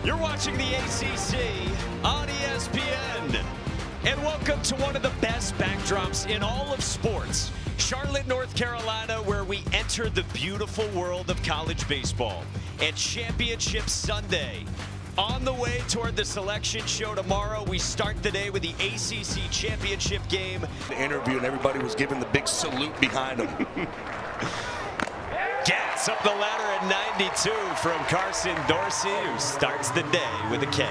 You're watching the ACC on ESPN. And welcome to one of the best backdrops in all of sports. Charlotte, North Carolina, where we enter the beautiful world of college baseball. And Championship Sunday. On the way toward the selection show tomorrow, we start the day with the ACC Championship game. The interview and everybody was giving the big salute behind them. Gas up the ladder at 92 from Carson Dorsey, who starts the day with a K.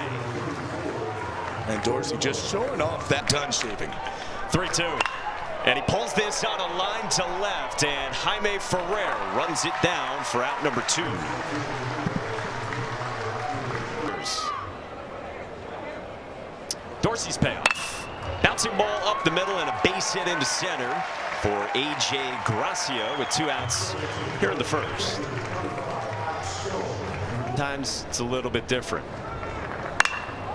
And Dorsey just showing off that done shaving. 3-2. And he pulls this on a line to left, and Jaime Ferrer runs it down for out number 2. Dorsey's payoff. Bouncing ball up the middle and a base hit into center for A.J. Gracia with 2 outs here in the first. Sometimes it's a little bit different.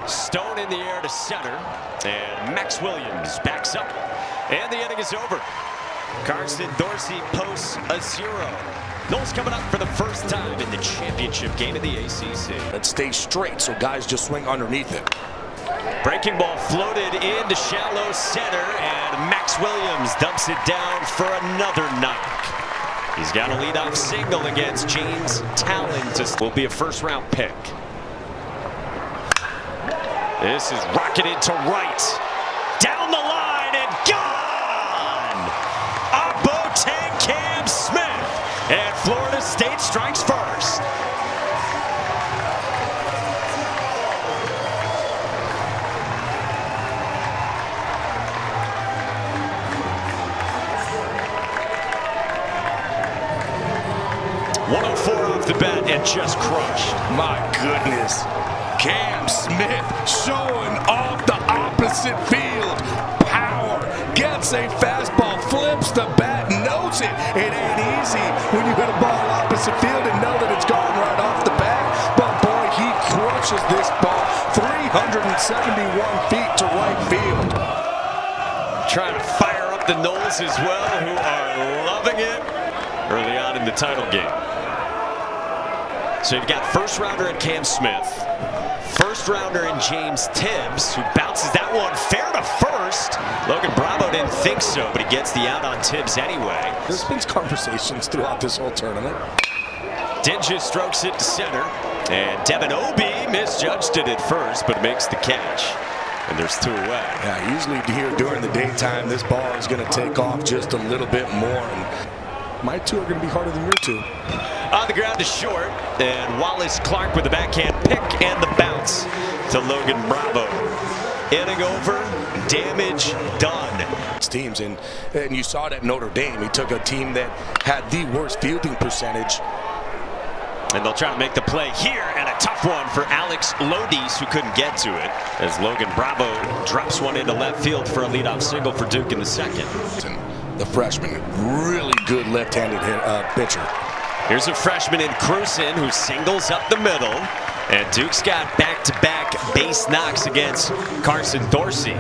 Stone in the air to center, and Max Williams backs up, and the inning is over. Carson Dorsey posts a 0. Knowles coming up for the first time in the championship game of the ACC. It stays straight, so guys just swing underneath it. Breaking ball floated into shallow center, and Max Williams dumps it down for another knock. He's got a leadoff single against James Talent. Will be a first-round pick. This is rocketed to right. Down the line and gone! A Boateng Cam Smith, and Florida State strikes first. Off the bat and just crushed. My goodness. Cam Smith showing off the opposite field. Power. Gets a fastball. Flips the bat. Knows it. It ain't easy when you hit a ball opposite field and know that it's gone right off the bat. But boy, he crushes this ball 371 feet to right field. Trying to fire up the Knowles as well, who are loving it early on in the title game. So you've got first rounder in Cam Smith, first rounder in James Tibbs, who bounces that one fair to first. Logan Bravo didn't think so, but he gets the out on Tibbs anyway. There's been conversations throughout this whole tournament. Dinges strokes it to center, and Devin Obie misjudged it at first, but makes the catch. And there's 2 away. Yeah, usually here during the daytime, this ball is going to take off just a little bit more. And my 2 are going to be harder than your 2. On the ground to short, and Wallace Clark with the backhand pick and the bounce to Logan Bravo. Inning over, damage done. Teams, and you saw it at Notre Dame. He took a team that had the worst fielding percentage. And they'll try to make the play here, and a tough one for Alex Lodis, who couldn't get to it, as Logan Bravo drops one into left field for a leadoff single for Duke in the second. The freshman, really good left-handed pitcher. Here's a freshman in Cruzen who singles up the middle, and Duke's got back-to-back base knocks against Carson Dorsey.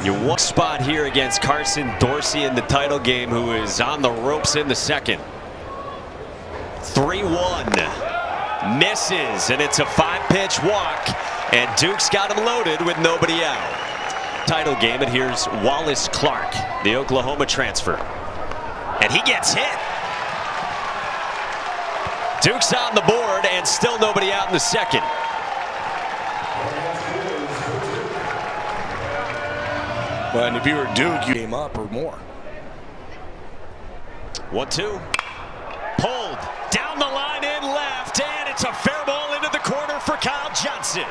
Your one spot here against Carson Dorsey in the title game, who is on the ropes in the second. 3-1. Misses, and it's a 5-pitch walk, and Duke's got him loaded with nobody out. Title game, and here's Wallace Clark, the Oklahoma transfer. And he gets hit. Duke's on the board, and still nobody out in the second. Well, and if you were Duke, you came up or more. 1-2. Pulled down the line in left, and it's a fair ball into the corner for Kyle Johnson.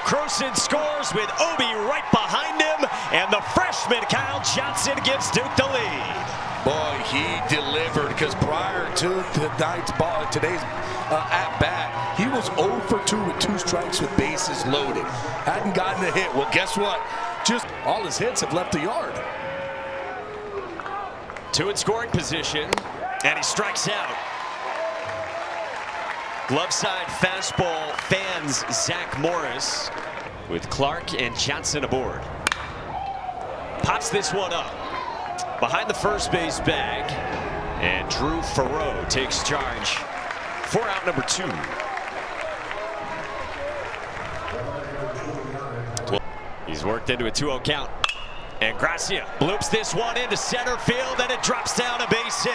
Cruzen scores with Obie right behind him, and the freshman Kyle Johnson gives Duke the lead. Boy, he delivered, because prior to today's at-bat, he was 0 for 2 with 2 strikes with bases loaded. Hadn't gotten a hit. Well, guess what? Just all his hits have left the yard. 2 in scoring position, and he strikes out. Glove side fastball fans Zach Morris with Clark and Johnson aboard. Pops this one up behind the first base bag, and Drew Farreau takes charge for out number 2. He's worked into a 2-0 count. And Gracia bloops this one into center field, and it drops down a base hit.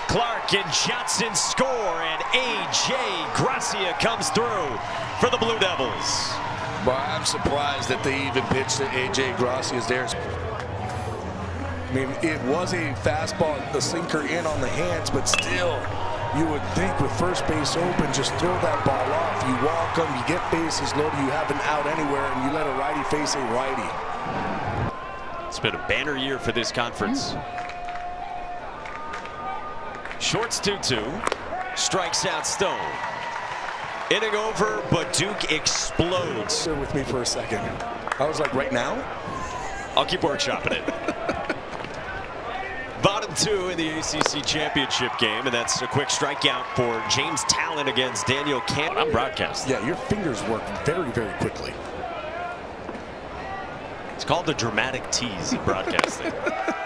Clark and Johnson score, and A.J. Gracia comes through for the Blue Devils. Well, I'm surprised that they even pitched to A.J. Gracia's there. I mean, it was a fastball, the sinker in on the hands, but still, you would think with first base open, just throw that ball off. You walk them, you get bases loaded, you have an out anywhere, and you let a righty face a righty. It's been a banner year for this conference. Shorts 2-2, strikes out Stone. Inning over, but Duke explodes. Stay with me for a second. I was like, right now? I'll keep workshopping it. Bottom 2 in the ACC championship game, and that's a quick strikeout for James Talon against Daniel Camp. I'm broadcasting. Yeah, your fingers work very, very quickly. It's called the dramatic tease in broadcasting.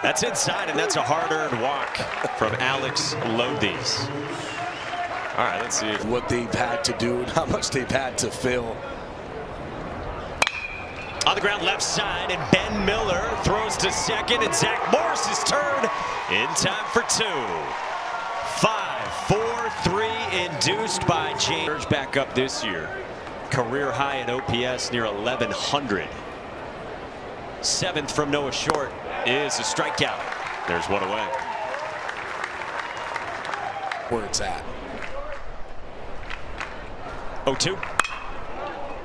That's inside, and that's a hard-earned walk from Alex Lodies. All right, let's see what they've had to do and how much they've had to fill. On the ground left side, and Ben Miller throws to second, and Zach Morris is turned in time for 2. 5-4-3 induced by James. Back up this year. Career high in OPS near 1,100. 7th from Noah Short is a strikeout. There's one away. Where it's at. 0-2.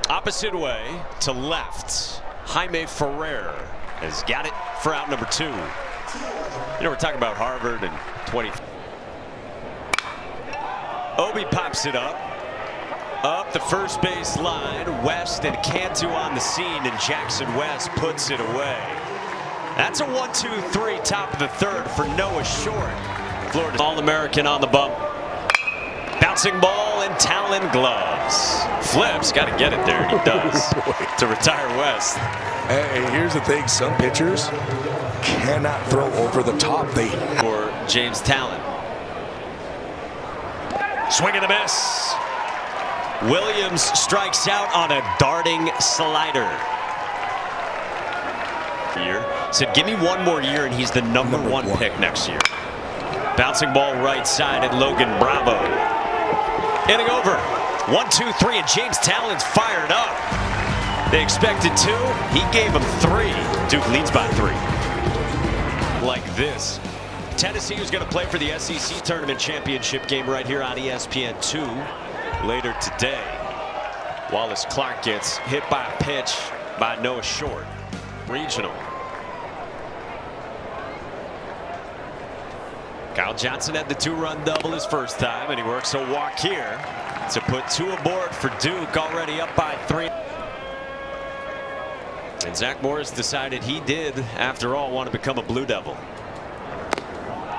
Opposite way to left. Jaime Ferrer has got it for out number 2. You know, we're talking about Harvard and 20. Obi pops it up the first base line. West and Cantu on the scene, and Jackson West puts it away. That's a 1-2-3 top of the 3rd for Noah Short. Florida All-American on the bump. Bouncing ball and Talon gloves. Flips, got to get it there, and he does. To retire West. Hey, here's the thing. Some pitchers cannot throw over the top. For James Talon. Swing and a miss. Williams strikes out on a darting slider. Said, give me one more year, and he's the number one pick next year. Bouncing ball right side, and Logan Bravo. Inning over. 1-2-3, and James Talon's fired up. They expected 2. He gave them 3. Duke leads by 3. Like this. Tennessee is going to play for the SEC Tournament Championship game right here on ESPN 2 later today. Wallace Clark gets hit by a pitch by Noah Short. Regional. Kyle Johnson had the 2-run double his first time, and he works a walk here to put 2 aboard for Duke, already up by 3. And Zach Morris decided he did, after all, want to become a Blue Devil.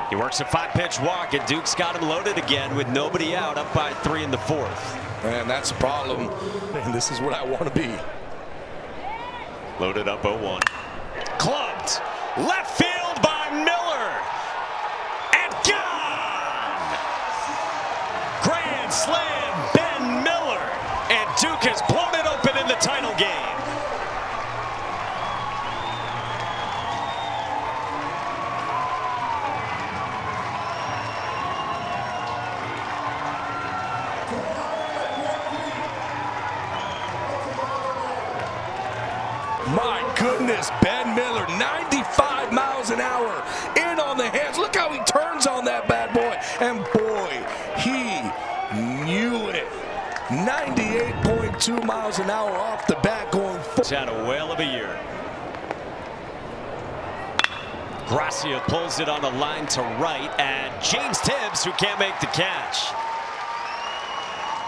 He works a 5-pitch walk, and Duke's got him loaded again with nobody out, up by 3 in the 4th. And that's the problem. And this is what I want to be. Loaded up 0-1. Clubbed. Left field by Miller. And gone. Grand slam, Ben Miller. And Duke has blown it open in the title game. My goodness, Ben Miller, 95 miles an hour, in on the hands. Look how he turns on that bad boy. And boy, he knew it. 98.2 miles an hour off the bat going forward. He's had a whale of a year. Gracia pulls it on the line to right, and James Tibbs, who can't make the catch.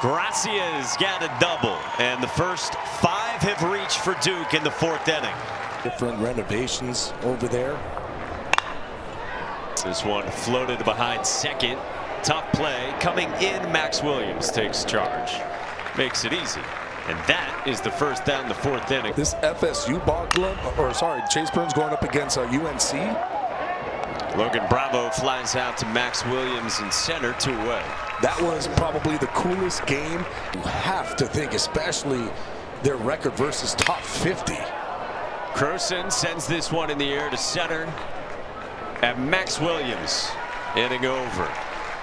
Gracia's got a double, and the first 5 have reached for Duke in the 4th inning. Different renovations over there. This one floated behind second. Tough play. Coming in, Max Williams takes charge. Makes it easy. And that is the first down in the 4th inning. This FSU ball club, or sorry, Chase Burns going up against UNC. Logan Bravo flies out to Max Williams in center, 2 away. That was probably the coolest game. You have to think, especially their record versus top 50. Cruson sends this one in the air to center. And Max Williams inning over.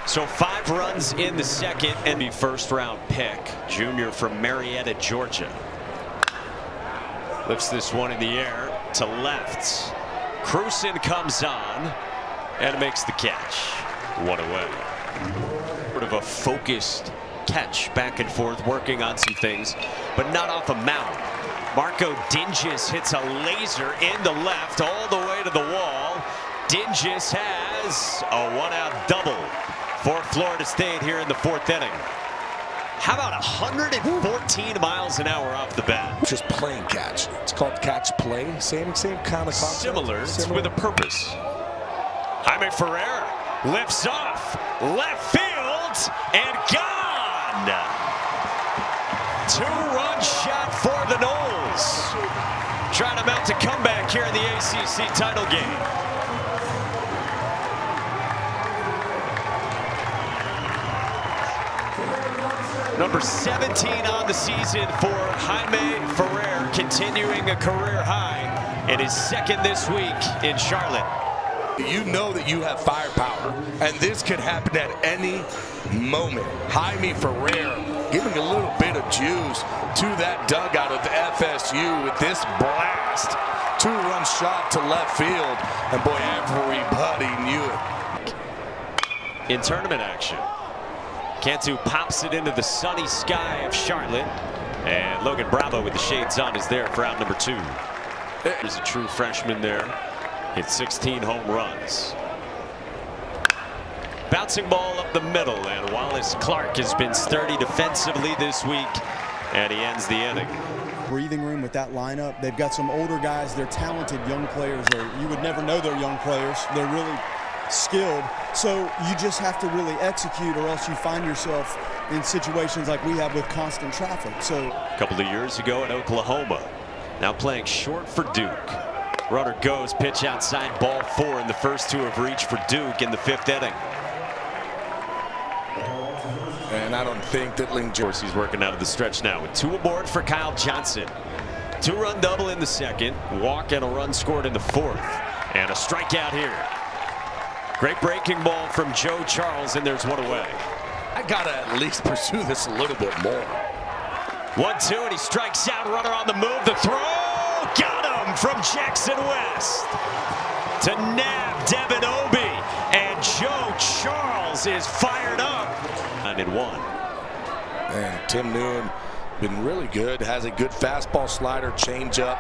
So 5 runs in the second, and the first-round pick, junior from Marietta, Georgia. Lifts this one in the air to left. Cruson comes on and makes the catch. 1 away. Sort of a focused catch, back and forth, working on some things, but not off a mound. Marco Dinges hits a laser in the left all the way to the wall. Dinges has a 1-out double for Florida State here in the 4th inning. How about 114 miles an hour off the bat? Just playing catch. It's called catch play. Same kind of concept. Similar. It's with a purpose. Jaime Ferrer lifts off left field and gone. 2-run shot for the Noles. Trying to mount a comeback here in the ACC title game. Number 17 on the season for Jaime Ferrer, continuing a career high in his 2nd this week in Charlotte. You know that you have firepower, and this could happen at any moment. Jaime Ferrer giving a little bit of juice to that dugout of the FSU with this blast. 2-run shot to left field, and boy, everybody knew it. In tournament action, Cantu pops it into the sunny sky of Charlotte, and Logan Bravo with the shades on is there for out number 2. There's a true freshman there. Hit 16 home runs. Bouncing ball up the middle, and Wallace Clark has been sturdy defensively this week, and he ends the inning. Breathing room with that lineup. They've got some older guys. They're talented young players. You would never know they're young players. They're really skilled. So you just have to really execute, or else you find yourself in situations like we have with constant traffic. So a couple of years ago at Oklahoma, now playing short for Duke. Runner goes, pitch outside, ball 4, and the first 2 have reached for Duke in the 5th inning. And I don't think that Ling George, he's working out of the stretch now with 2 aboard for Kyle Johnson. 2-run double in the 2nd, walk and a run scored in the 4th, and a strikeout here. Great breaking ball from Joe Charles, and there's 1 away. I gotta at least pursue this a little bit more. 1-2, and he strikes out. Runner on the move. The throw, got him from Jackson West to nab Devin Obie, and Joe Charles is fired up. 9-1. And Tim Noon been really good. Has a good fastball, slider, changeup.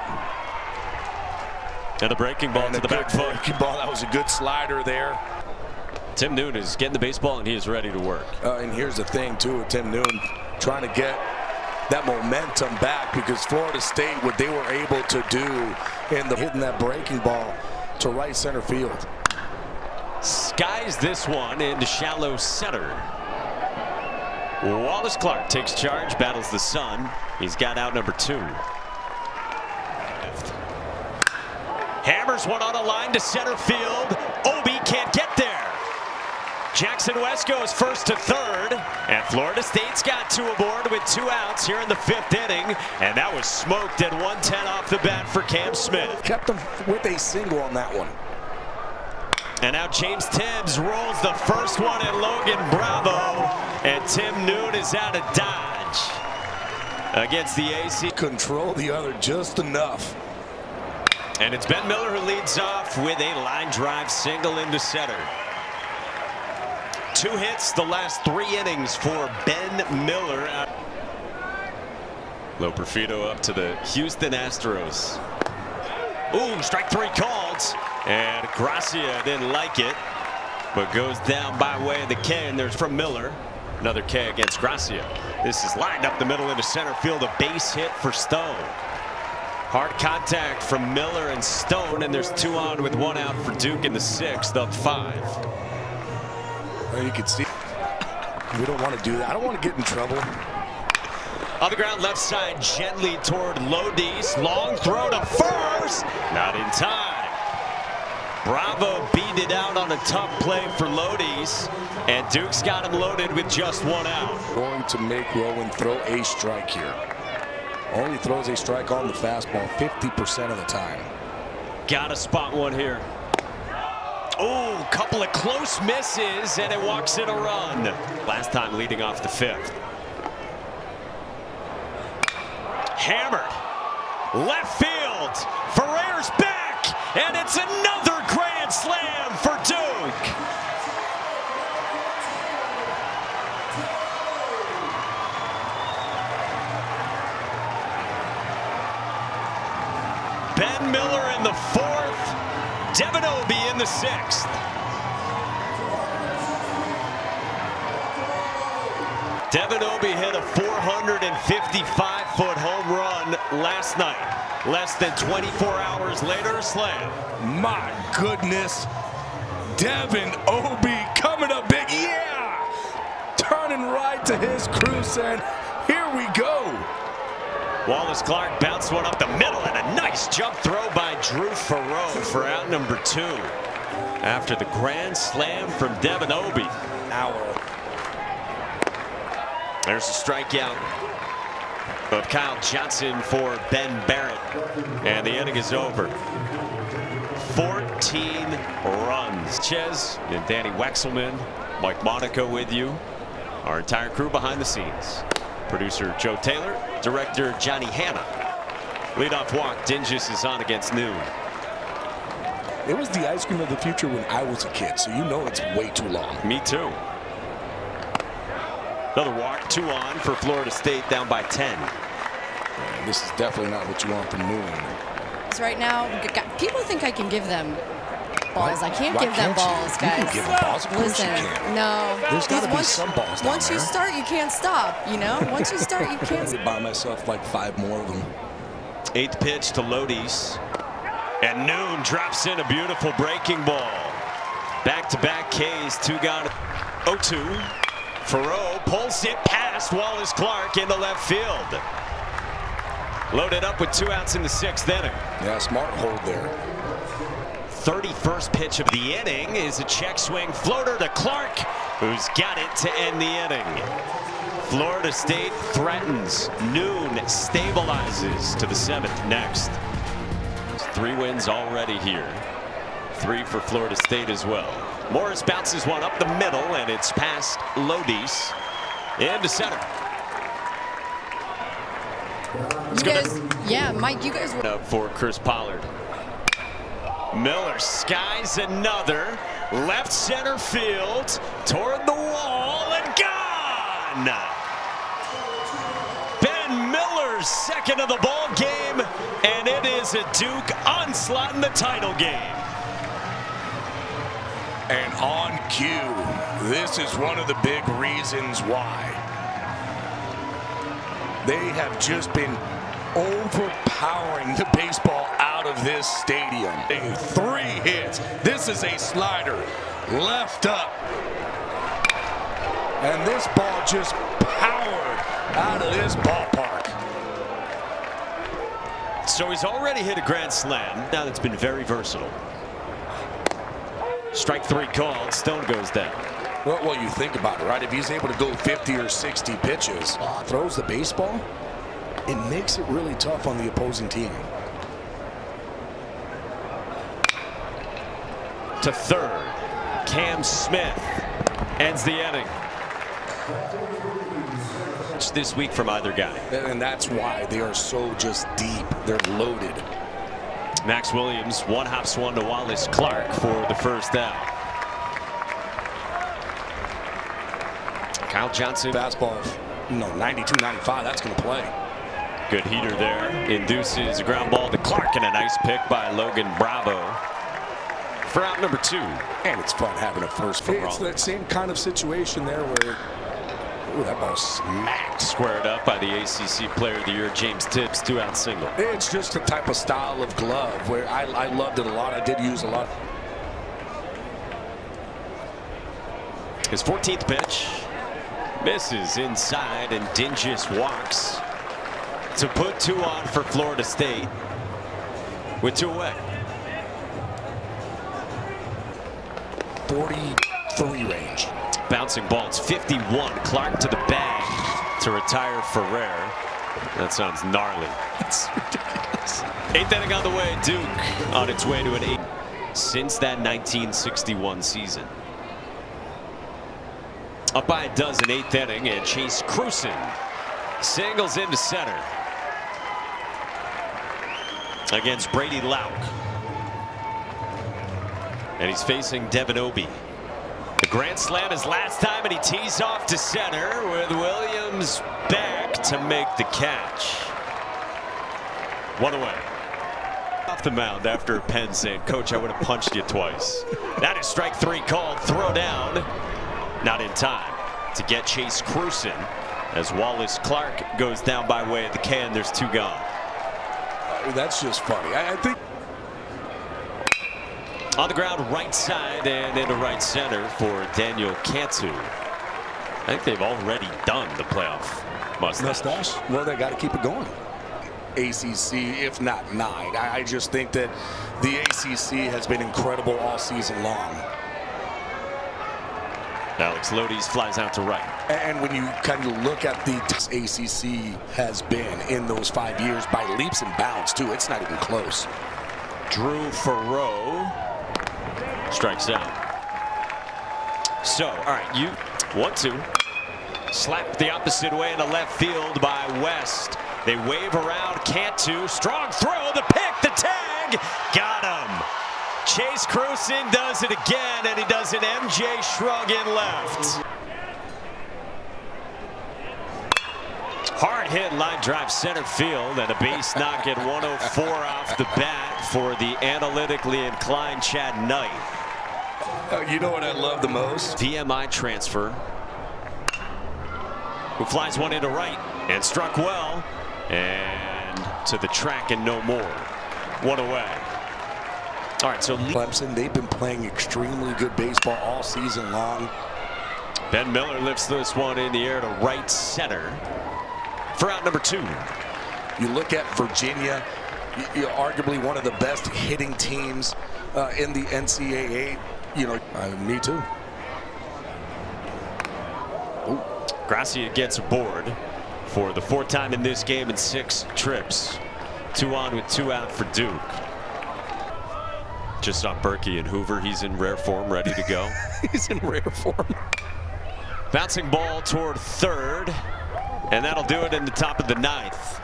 And a breaking ball to the back foot. Breaking ball. That was a good slider there. Tim Noon is getting the baseball, and he is ready to work. And here's the thing, too, with Tim Noon, trying to get that momentum back, because Florida State, what they were able to do in the hitting that breaking ball to right center field. Skies this one into shallow center. Wallace Clark takes charge, battles the sun. He's got out number 2. Hammers one on a line to center field. Obie can't get there. Jackson West goes first to 3rd, and Florida State's got 2 aboard with 2 outs here in the 5th inning, and that was smoked at 110 off the bat for Cam Smith. Kept them with a single on that one. And now James Tibbs rolls the first one at Logan Bravo, and Tim Noon is out of dodge against the AC. Control the other just enough. And it's Ben Miller who leads off with a line drive single into center. 2 hits the last 3 innings for Ben Miller. Loperfido up to the Houston Astros. Ooh, strike 3 called, and Gracia didn't like it, but goes down by way of the K, and there's from Miller. Another K against Gracia. This is lined up the middle into center field, a base hit for Stone. Hard contact from Miller and Stone, and there's 2 on with 1 out for Duke in the 6th, up 5. You can see we don't want to do that. I don't want to get in trouble. On the ground, left side, gently toward Lodis. Long throw to first. Not in time. Bravo beat it out on a tough play for Lodis, and Duke's got him loaded with just 1 out. Going to make Rowan throw a strike here. Only throws a strike on the fastball 50% of the time. Got to spot one here. Oh, couple of close misses, and it walks in a run. Last time leading off the 5th. Hammered. Left field. Ferrer's back, and it's another grand slam for Duke. Ben Miller in the 4th, Devin Obie in the 6th. Devin Obie hit a 455-foot home run last night. Less than 24 hours later, a slam. My goodness. Devin Obie coming up big. Yeah! Turning right to his crew, saying, here we go. Wallace Clark bounced one up the middle, and a nice jump throw by Drew Farrow for out number 2. After the grand slam from Devin Obie. There's a strikeout of Kyle Johnson for Ben Barrett, and the inning is over. 14 runs. Ches and Danny Wexelman, Mike Monaco with you. Our entire crew behind the scenes. Producer Joe Taylor, director Johnny Hanna. Leadoff walk, Dingus is on against Noon. It was the ice cream of the future when I was a kid, so you know it's way too long. Me too. Another walk, 2 on for Florida State, down by 10. And this is definitely not what you want from Noon. Right now, people think I can give them balls. I can't give them balls, guys. You can give them balls. Of course Listen, you can. no. There's got to be some balls down Once you there. start, you can't stop. You know, once you start, you can't. I buy myself like 5 more of them. 8th pitch to Lodis, and Noon drops in a beautiful breaking ball. Back-to-back Ks, 2 gone. 0-2. Farrow pulls it past Wallace Clark into left field. Loaded up with 2 outs in the 6th inning. Yeah, smart hold there. 31st pitch of the inning is a check swing floater to Clark, who's got it to end the inning. Florida State threatens. Noon stabilizes to the 7th next. 3 wins already here. 3 for Florida State as well. Morris bounces one up the middle, and it's past Lodis into center. You guys, yeah, Mike, you guys were Up for Chris Pollard. Miller skies another. Left center field. Toward the wall and gone. Ben Miller's 2nd of the ball game, and it is a Duke onslaught in the title game. And on cue, this is one of the big reasons why. They have just been overpowering the baseball out of this stadium. 3 hits. This is a slider. Left up. And this ball just powered out of this ballpark. So he's already hit a grand slam. Now that's been very versatile. Strike 3 called. Stone goes down. Well, you think about it, right? If he's able to go 50 or 60 pitches, throws the baseball, it makes it really tough on the opposing team. To 3rd. Cam Smith ends the inning. This week from either guy. And that's why they are so just deep. They're loaded. Max Williams one-hops one to Wallace Clark for the first out. Kyle Johnson. Fastball, 92, 95, that's going to play. Good heater there. Induces a ground ball to Clark, and a nice pick by Logan Bravo for out number 2. And it's fun having a first for It's that same kind of situation there where, ooh, that ball smacked. Squared up by the ACC Player of the Year, James Tibbs, 2-out single. It's just a type of style of glove where I loved it a lot. I did use a lot. His 14th pitch misses inside, and Dingus walks to put 2 on for Florida State with 2 away. 43 range. Bouncing balls, 51. Clark to the bag to retire Ferrer. That sounds gnarly. It's ridiculous. 8th inning on the way. Duke on its way to an 8 since that 1961 season. Up by a dozen, 8th inning, and Chase Cruson singles into center against Brady Lauk. And he's facing Devin Obie. The grand slam is last time, and he tees off to center with Williams back to make the catch. One away. Off the mound after Penn saying, "Coach, I would have punched you twice." That is strike 3 called. Throw down. Not in time to get Chase Cruson as Wallace Clark goes down by way of the can. There's 2 gone. That's just funny. I think. On the ground, right side and into right center for Daniel Cantu. I think they've already done the playoff mustache. Well, they got to keep it going. ACC, if not 9. I just think that the ACC has been incredible all season long. Alex Lodies flies out to right. And when you kind of look at the ACC has been in those 5 years by leaps and bounds, too. It's not even close. Drew Farrow strikes out. So, all right, 1-2. Slapped the opposite way into left field by West. They wave around Cantu. Strong throw, the pick, the tag. Got him. Chase Cruson does it again, and he does an MJ shrug in left. Hard hit, line drive center field, and a base knock at 104 off the bat for the analytically inclined Chad Knight. You know what I love the most? VMI transfer, who flies one into right and struck well, and to the track and no more. 1 away. All right, so Clemson, they've been playing extremely good baseball all season long. Ben Miller lifts this one in the air to right center for out number 2. You look at Virginia, you're arguably one of the best hitting teams in the NCAA. You know, me too. Ooh. Gracia gets aboard for the 4th time in this game in 6 trips. 2 on with 2 out for Duke. Just saw Berkey and Hoover. He's in rare form, ready to go. He's in rare form. Bouncing ball toward 3rd, and that'll do it in the top of the 9th.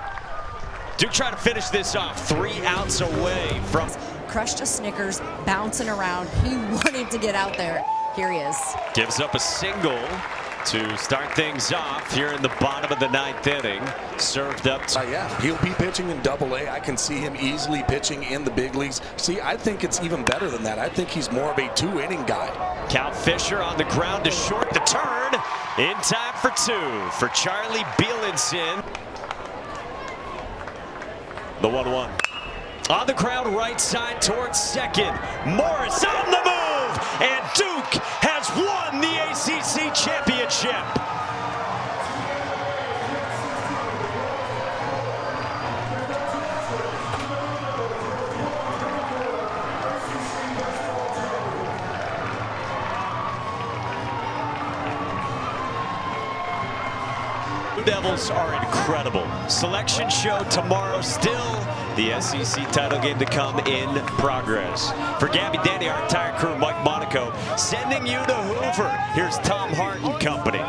Duke trying to finish this off. 3 outs away from. Crushed a Snickers, bouncing around. He wanted to get out there. Here he is. Gives up a single to start things off here in the bottom of the 9th inning. Served up. Yeah, he'll be pitching in Double-A. I can see him easily pitching in the big leagues. See, I think it's even better than that. I think he's more of a 2-inning guy. Cal Fisher on the ground to short the turn. In time for 2 for Charlie Bielenson. The 1-1. On the ground, right side towards second. Morris on the move, and Duke has won the ACC championship. Blue Devils are incredible. Selection show tomorrow. Still the SEC title game to come in progress. For Gabby Danny, our entire crew, Mike Monaco, sending you to Hoover. Here's Tom Hart and company.